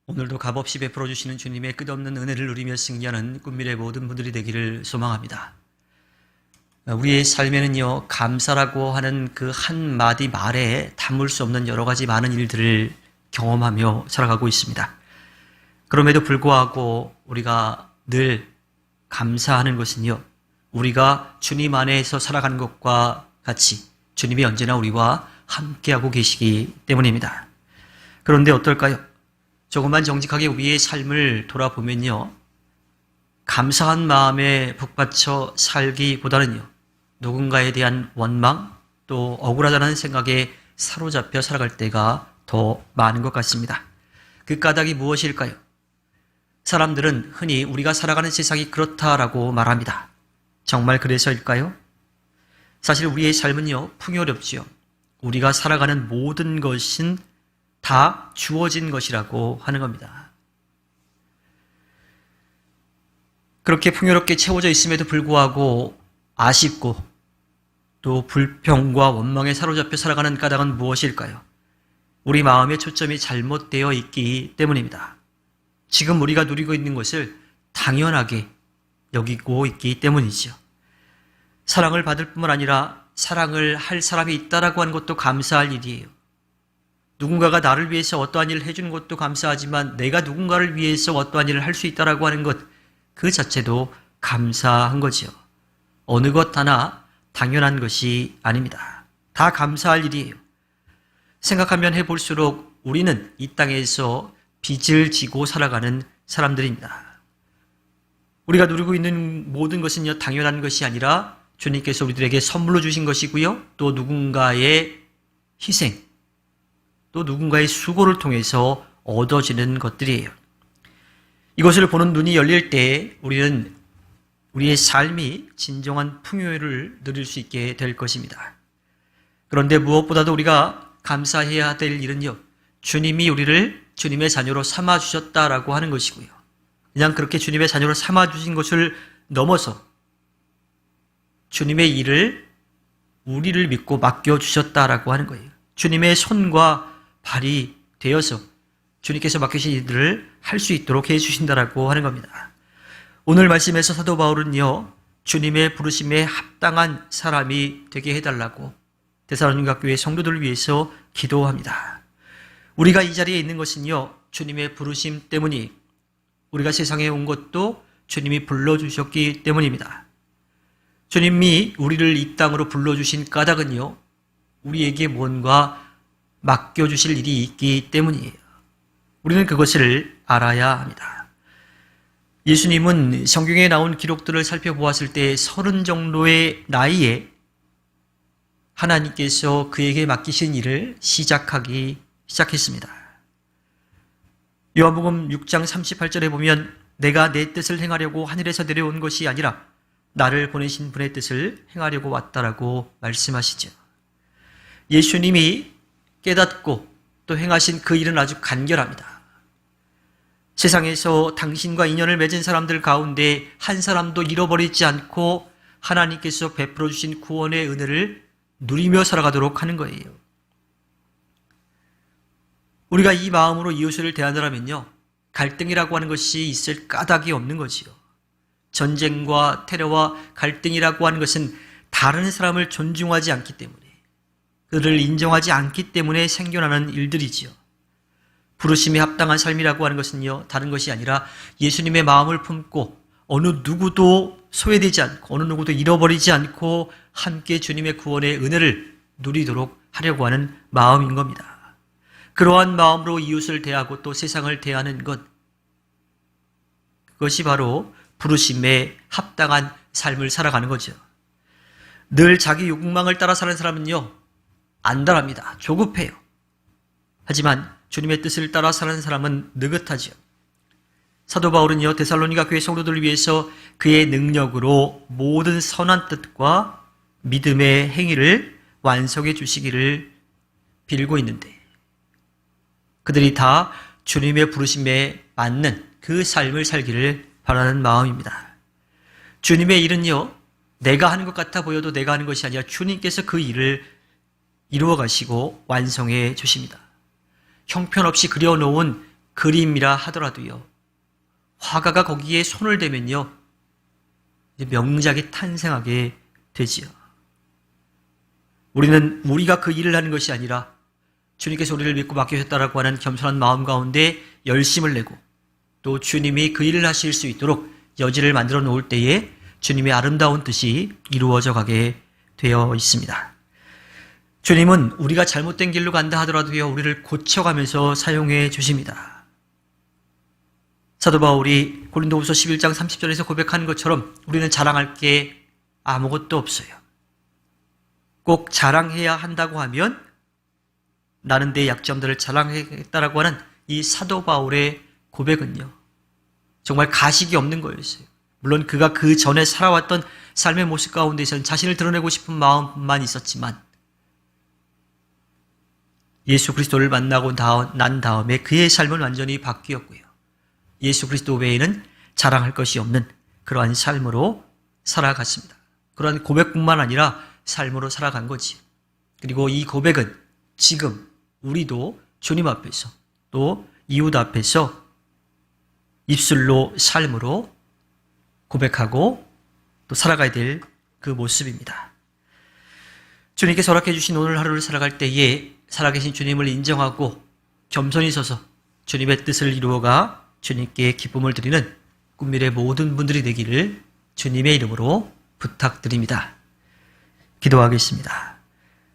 오늘도 값없이 베풀어 주시는 주님의 끝없는 은혜를 누리며 승리하는 꿈미래 모든 분들이 되기를 소망합니다. 우리의 삶에는요, 감사라고 하는 그 한마디 말에 담을 수 없는 여러 가지 많은 일들을 경험하며 살아가고 있습니다. 그럼에도 불구하고 우리가 늘 감사하는 것은요, 우리가 주님 안에서 살아가는 것과 같이 주님이 언제나 우리와 함께하고 계시기 때문입니다. 그런데 어떨까요? 조금만 정직하게 우리의 삶을 돌아보면요, 감사한 마음에 북받쳐 살기보다는요, 누군가에 대한 원망, 또 억울하다는 생각에 사로잡혀 살아갈 때가 더 많은 것 같습니다. 그 까닭이 무엇일까요? 사람들은 흔히 우리가 살아가는 세상이 그렇다라고 말합니다. 정말 그래서일까요? 사실 우리의 삶은요, 풍요롭지요. 우리가 살아가는 모든 것은 다 주어진 것이라고 하는 겁니다. 그렇게 풍요롭게 채워져 있음에도 불구하고 아쉽고 또 불평과 원망에 사로잡혀 살아가는 까닭은 무엇일까요? 우리 마음의 초점이 잘못되어 있기 때문입니다. 지금 우리가 누리고 있는 것을 당연하게 여기고 있기 때문이죠. 사랑을 받을 뿐만 아니라 사랑을 할 사람이 있다라고 하는 것도 감사할 일이에요. 누군가가 나를 위해서 어떠한 일을 해주는 것도 감사하지만 내가 누군가를 위해서 어떠한 일을 할 수 있다라고 하는 것, 그 자체도 감사한 거지요. 어느 것 하나 당연한 것이 아닙니다. 다 감사할 일이에요. 생각하면 해볼수록 우리는 이 땅에서 빚을 지고 살아가는 사람들입니다. 우리가 누리고 있는 모든 것은요, 당연한 것이 아니라 주님께서 우리들에게 선물로 주신 것이고요, 또 누군가의 희생, 또 누군가의 수고를 통해서 얻어지는 것들이에요. 이것을 보는 눈이 열릴 때 우리는 우리의 삶이 진정한 풍요를 누릴 수 있게 될 것입니다. 그런데 무엇보다도 우리가 감사해야 될 일은요, 주님이 우리를 주님의 자녀로 삼아주셨다라고 하는 것이고요. 그냥 그렇게 주님의 자녀로 삼아주신 것을 넘어서 주님의 일을 우리를 믿고 맡겨주셨다라고 하는 거예요. 주님의 손과 발이 되어서 주님께서 맡기신 일들을 할 수 있도록 해주신다라고 하는 겁니다. 오늘 말씀에서 사도 바울은요, 주님의 부르심에 합당한 사람이 되게 해달라고 데살로니가 교회 성도들을 위해서 기도합니다. 우리가 이 자리에 있는 것은요, 주님의 부르심 때문이, 우리가 세상에 온 것도 주님이 불러주셨기 때문입니다. 주님이 우리를 이 땅으로 불러주신 까닭은요, 우리에게 뭔가 맡겨주실 일이 있기 때문이에요. 우리는 그것을 알아야 합니다. 예수님은 성경에 나온 기록들을 살펴보았을 때 30 정도의 나이에 하나님께서 그에게 맡기신 일을 시작했습니다. 요한복음 6장 38절에 보면 내가 내 뜻을 행하려고 하늘에서 내려온 것이 아니라 나를 보내신 분의 뜻을 행하려고 왔다라고 말씀하시죠. 예수님이 깨닫고 또 행하신 그 일은 아주 간결합니다. 세상에서 당신과 인연을 맺은 사람들 가운데 한 사람도 잃어버리지 않고 하나님께서 베풀어 주신 구원의 은혜를 누리며 살아가도록 하는 거예요. 우리가 이 마음으로 이웃을 대하더라면요, 갈등이라고 하는 것이 있을 까닭이 없는 거지요. 전쟁과 테러와 갈등이라고 하는 것은 다른 사람을 존중하지 않기 때문에, 그를 인정하지 않기 때문에 생겨나는 일들이지요. 부르심에 합당한 삶이라고 하는 것은요, 다른 것이 아니라 예수님의 마음을 품고 어느 누구도 소외되지 않고 어느 누구도 잃어버리지 않고 함께 주님의 구원의 은혜를 누리도록 하려고 하는 마음인 겁니다. 그러한 마음으로 이웃을 대하고 또 세상을 대하는 것, 그것이 바로 부르심에 합당한 삶을 살아가는 거죠. 늘 자기 욕망을 따라 사는 사람은요, 안달합니다. 조급해요. 하지만 주님의 뜻을 따라 사는 사람은 느긋하죠. 사도 바울은요, 데살로니가 교회 성도들을 위해서 그의 능력으로 모든 선한 뜻과 믿음의 행위를 완성해 주시기를 빌고 있는데, 그들이 다 주님의 부르심에 맞는 그 삶을 살기를 바라는 마음입니다. 주님의 일은요, 내가 하는 것 같아 보여도 내가 하는 것이 아니라 주님께서 그 일을 이루어 가시고 완성해 주십니다. 형편없이 그려놓은 그림이라 하더라도요. 화가가 거기에 손을 대면요. 이제 명작이 탄생하게 되지요. 우리는 우리가 그 일을 하는 것이 아니라 주님께서 우리를 믿고 맡기셨다라고 하는 겸손한 마음 가운데 열심을 내고 또 주님이 그 일을 하실 수 있도록 여지를 만들어 놓을 때에 주님의 아름다운 뜻이 이루어져 가게 되어 있습니다. 주님은 우리가 잘못된 길로 간다 하더라도요, 우리를 고쳐가면서 사용해 주십니다. 사도 바울이 고린도후서 11장 30절에서 고백하는 것처럼 우리는 자랑할 게 아무것도 없어요. 꼭 자랑해야 한다고 하면 나는 내 약점들을 자랑하겠다라고 하는 이 사도 바울의 고백은요, 정말 가식이 없는 거였어요. 물론 그가 그 전에 살아왔던 삶의 모습 가운데서는 자신을 드러내고 싶은 마음만 있었지만 예수 그리스도를 만나고 난 다음에 그의 삶은 완전히 바뀌었고요. 예수 그리스도 외에는 자랑할 것이 없는 그러한 삶으로 살아갔습니다. 그러한 고백뿐만 아니라 삶으로 살아간 거지. 그리고 이 고백은 지금 우리도 주님 앞에서 또 이웃 앞에서 입술로 삶으로 고백하고 또 살아가야 될 그 모습입니다. 주님께서 허락해 주신 오늘 하루를 살아갈 때에 살아계신 주님을 인정하고 겸손히 서서 주님의 뜻을 이루어가 주님께 기쁨을 드리는 꿈미래 모든 분들이 되기를 주님의 이름으로 부탁드립니다. 기도하겠습니다.